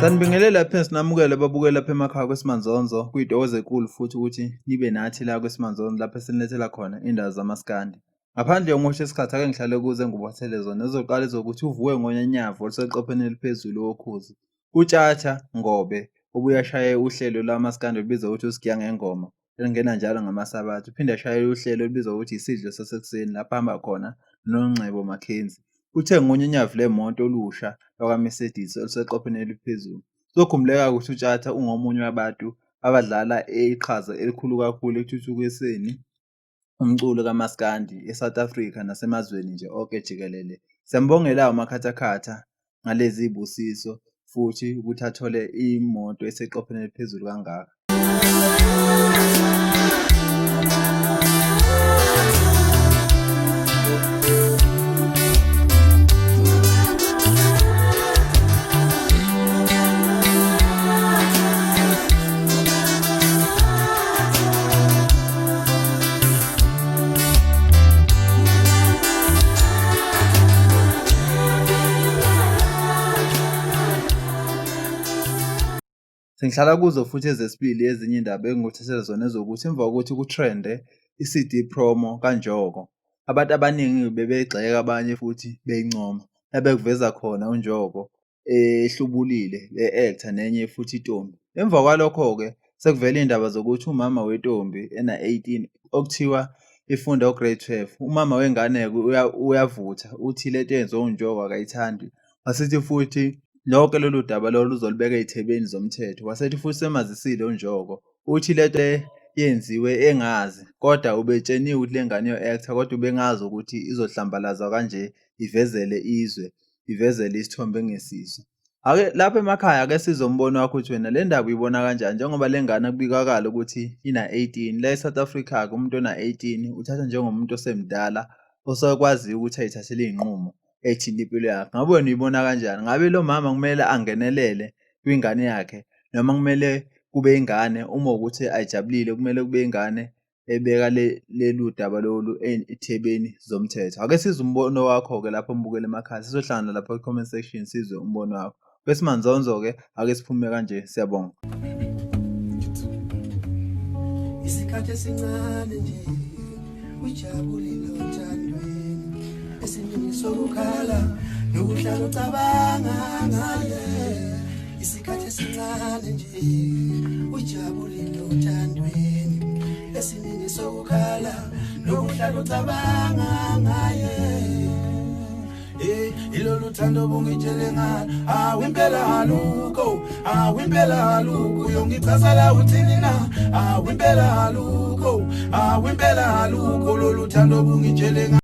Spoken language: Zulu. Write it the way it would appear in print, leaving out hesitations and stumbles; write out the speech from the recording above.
Sanibingelela phansi sinamukele ababukeli lapha emakhaya kweSimanzonzo kuyintokozo enkulu futhi ukuthi nibe nathi la kweSimanzonzo lapho esinilethela khona indaba zamaskandi. Ngaphandle yokumosha isikhathi ake ngihlale kuze ngubathele zona ezoqala ezokuthi uvuke ngonyanyavo oluseqophelweni eliphezulu wokhuzi. UTshatha Ngobe obuye ashaye uhlelo lamaskandi olubizwa ukuthi uSigiya Ngengoma elingena njalo ngamasabatha. Uphinde ashaye uhlelo olubizwa ukuthi isidlo sasekuseni lapha hamba khona noNgcebo Mackenzie. Uthe ngonyanyavo lemoto olusha lwaka-Mercedes oluseqophelweni eliphezulu. Sokhumbuleka ukuthi uTshatha ungomunye wabantu abadlala iqhaza elikhulu kakhulu ekuthuthukiseni umculo kamaskandi eSouth Africa nasemazweni nje onke jikelele. Siyambongela uMakhathakhatha ngalezi zibusiso futhi ukuthi athole imoto eseqophelweni eliphezulu kangaka. Sengihlala kuzo futhi ezesibili ezinye indaba engikuthathele zona ezokuthi emva kokuthi kutrende i-CD promo kaNjoko, abantu abaningi bebegxeka abanye futhi beyincoma ebekuveza khona uNjoko ehlubulile le-actor nenye futhi intombi. Emva kwalokho-ke sekuvela indaba zokuthi umama wentombi ena-18 okuthiwa ifunda ugrade 12, umama wengane-ke uyavutha uthi lento eyenziwe uNjoko akayithandi. Wasithi futhi lonke lolu daba lolu luzolibeka ey'thebeni zomthetho. Wasethi futhi semazisile uNjoko uthi lento yenziwe engazi kodwa ubetsheniwe ukuthi le ngane yo-actor kodwa ubengazi ukuthi izohlambalaza kanje ivezele izwe, ivezele isithombe engesiso. Ake lapha emakhaya ake sizwe umbono wakho ukuthi wena le ndaba uyibona kanjani njengoba le ngane kubikakala ukuthi ina-18 la eSouth Africa-ke umuntu ona-18 uthatha njengomuntu osemdala osakwaziyo ukuthi ayithathele iy'nqumo ethinta impilo yakhe. Ngabe wena uyibona kanjani? Ngabe lo mama kumele angenelele kwingane yakhe noma kumele kube ingane uma ukuthi ayijabulile kumele kube ingane ebeka lelu daba lolu ey'thebeni zomthetho? Ake sizwe umbono wakho-ke lapho mbukela emakhaya, sizohlangana lapha kwi-comment section sizwe umbono wakho. KweSimanzonzo-ke ake siphume kanje, siyabonga. Isikhathi esincane nje ujabulile othandweni esiningi sokukhala nokuhlala ucabanga ngaye. Isikhathi esincane nje ujabulile othandweni esiningi sokukhala nokuhlala ucabanga ngaye. Ilolu thando bungitshele ngalo awimpela haluko, awimpela haluko uyongichaza la uthini na, awimpela haluko, awimpela haluko lolu thando bungitshele ngalo.